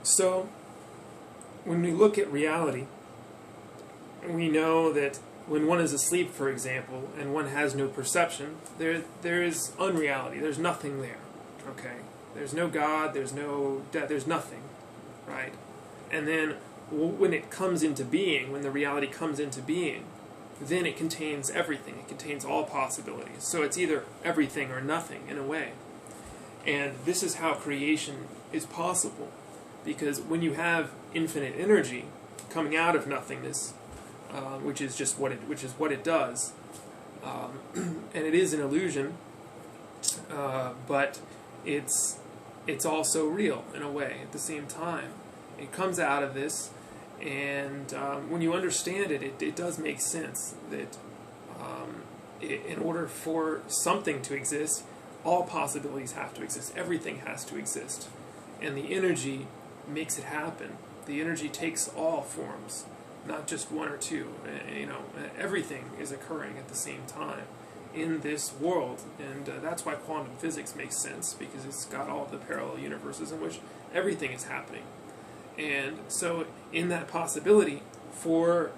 So, when we look at reality, we know that when one is asleep, for example, and one has no perception, there is unreality. There's nothing there. Okay? There's no God, there's no death, there's nothing. Right? And then when it comes into being, when the reality comes into being, then it contains everything. It contains all possibilities. So it's either everything or nothing, in a way. And this is how creation is possible. Because when you have infinite energy coming out of nothingness, which is what it does, and it is an illusion, but it's also real in a way at the same time. It comes out of this, and when you understand it, it does make sense that in order for something to exist, all possibilities have to exist. Everything has to exist, and the energy makes it happen. The energy takes all forms, not just one or two. Everything is occurring at the same time in this world, and that's why quantum physics makes sense, because it's got all the parallel universes in which everything is happening. And so in that possibility, for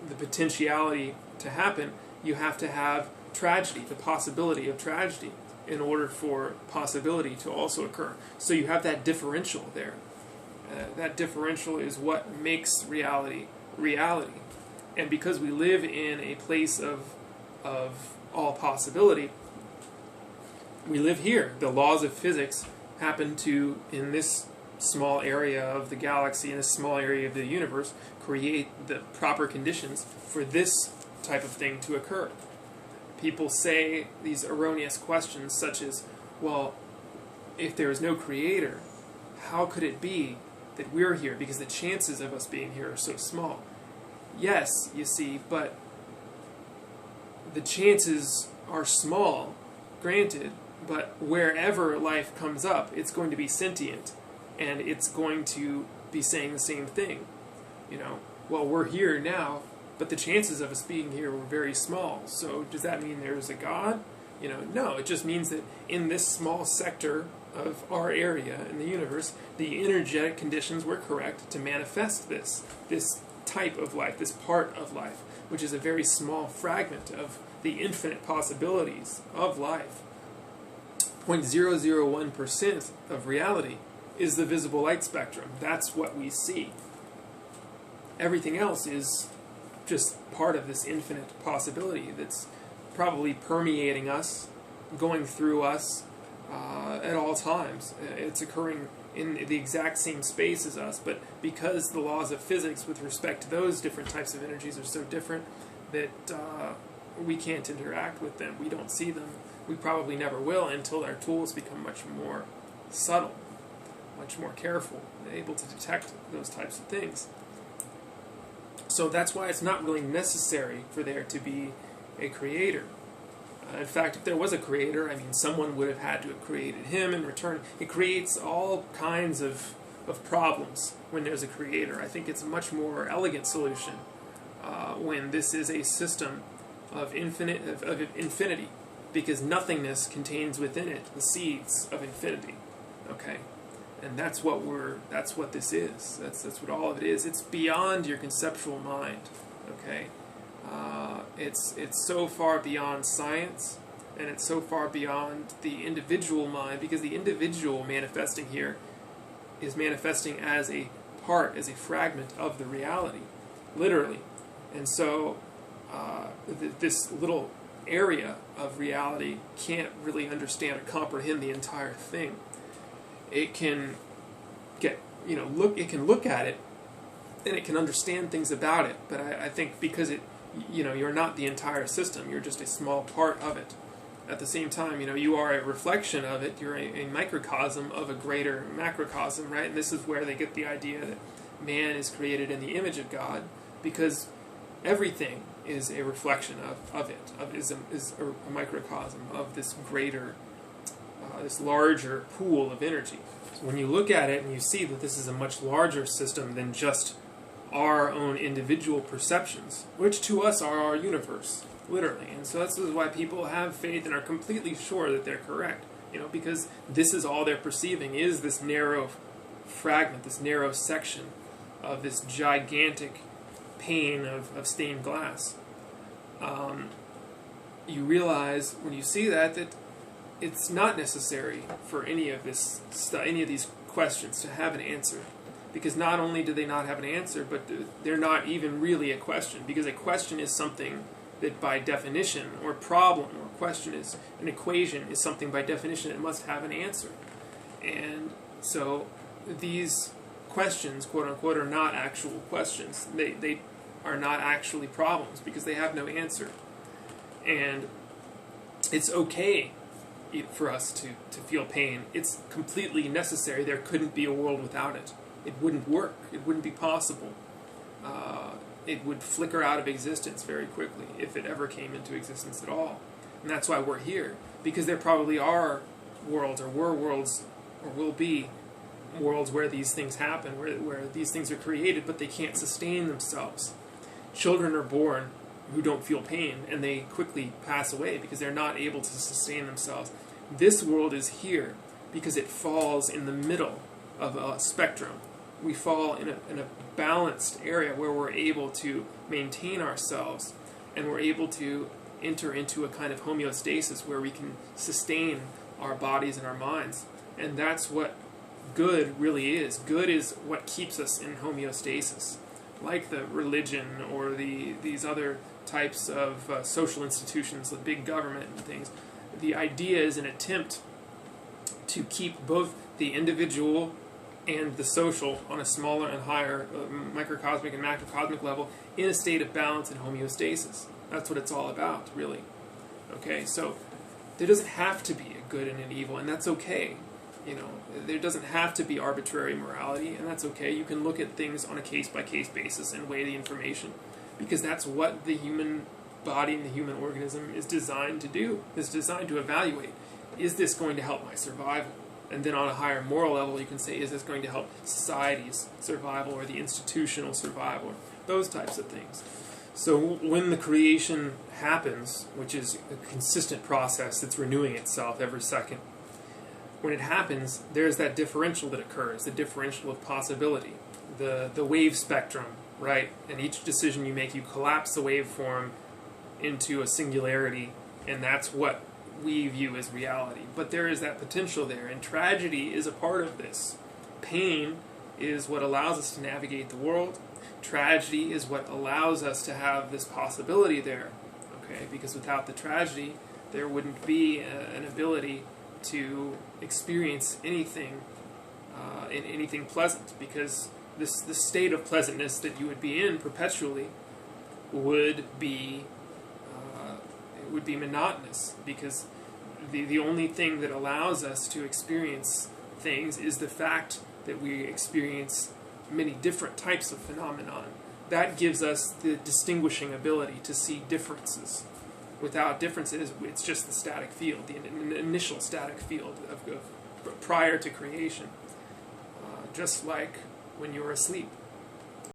the potentiality to happen, you have to have tragedy, the possibility of tragedy, in order for possibility to also occur. So you have that differential there. That differential is what makes reality reality. And because we live in a place of all possibility, we live here. The laws of physics happen to, in this small area of the galaxy, in this small area of the universe, create the proper conditions for this type of thing to occur. People say these erroneous questions such as, well, if there is no creator, how could it be that we're here? Because the chances of us being here are so small. Yes, you see, but the chances are small, granted, but wherever life comes up, it's going to be sentient, and it's going to be saying the same thing. Well, we're here now, but the chances of us being here were very small. So does that mean there's a God? No, it just means that in this small sector of our area in the universe, the energetic conditions were correct to manifest this type of life, this part of life, which is a very small fragment of the infinite possibilities of life. 0.001% of reality is the visible light spectrum. That's what we see. Everything else is just part of this infinite possibility that's probably permeating us, going through us at all times. It's occurring in the exact same space as us, but because the laws of physics with respect to those different types of energies are so different that we can't interact with them. We don't see them. We probably never will until our tools become much more subtle, much more careful, able to detect those types of things. So that's why it's not really necessary for there to be a creator. In fact, if there was a creator, someone would have had to have created him in return. It creates all kinds of problems when there's a creator. I think it's a much more elegant solution when this is a system of infinity, because nothingness contains within it the seeds of infinity. Okay, and that's what this is. That's what all of it is. It's beyond your conceptual mind. Okay. It's so far beyond science, and it's so far beyond the individual mind, because the individual manifesting here is manifesting as a part, as a fragment of the reality, literally. And so this little area of reality can't really understand or comprehend the entire thing. It can look at it, and it can understand things about it, but I think because you're not the entire system, you're just a small part of it. At the same time, you are a reflection of it, you're a microcosm of a greater macrocosm, right? And this is where they get the idea that man is created in the image of God, because everything is a reflection of it, is a microcosm of this greater, this larger pool of energy. So when you look at it and you see that this is a much larger system than just our own individual perceptions, which to us are our universe, literally. And so this is why people have faith and are completely sure that they're correct, because this is all they're perceiving, is this narrow fragment, this narrow section of this gigantic pane of stained glass. You realize when you see that it's not necessary for any of these questions to have an answer, because not only do they not have an answer, but they're not even really a question, because a question is something that by definition, or problem, or question is an equation, is something by definition that must have an answer. And so these questions, quote unquote, are not actual questions. They are not actually problems because they have no answer. And it's okay for us to feel pain. It's completely necessary. There couldn't be a world without it. It wouldn't work. It wouldn't be possible. It would flicker out of existence very quickly if it ever came into existence at all. And that's why we're here, because there probably are worlds, or were worlds, or will be worlds where these things happen, where these things are created, but they can't sustain themselves. Children are born who don't feel pain, and they quickly pass away because they're not able to sustain themselves. This world is here because it falls in the middle of a spectrum. We fall in a balanced area where we're able to maintain ourselves, and we're able to enter into a kind of homeostasis where we can sustain our bodies and our minds. And that's what good really is. Good is what keeps us in homeostasis. Like the religion or these other types of social institutions, the big government and things, the idea is an attempt to keep both the individual and the social on a smaller and higher microcosmic and macrocosmic level in a state of balance and homeostasis. That's what it's all about, really. Okay, so there doesn't have to be a good and an evil, and that's okay. You know, there doesn't have to be arbitrary morality, and that's okay. You can look at things on a case-by-case basis and weigh the information, because that's what the human body and the human organism is designed to do. It's designed to evaluate, is this going to help my survival? And then on a higher moral level, you can say, is this going to help society's survival or the institutional survival? Those types of things. So when the creation happens, which is a consistent process that's renewing itself every second, when it happens, there's that differential that occurs, the differential of possibility, the wave spectrum, right? And each decision you make, you collapse the waveform into a singularity, and that's what we view as reality. But there is that potential there, and tragedy is a part of this. Pain is what allows us to navigate the world. Tragedy is what allows us to have this possibility there, okay? Because without the tragedy, there wouldn't be an ability to experience anything, anything pleasant, because this state of pleasantness that you would be in perpetually would be monotonous, because the only thing that allows us to experience things is the fact that we experience many different types of phenomenon. That gives us the distinguishing ability to see differences. Without differences, it's just the static field, the initial static field of prior to creation. Just like when you were asleep.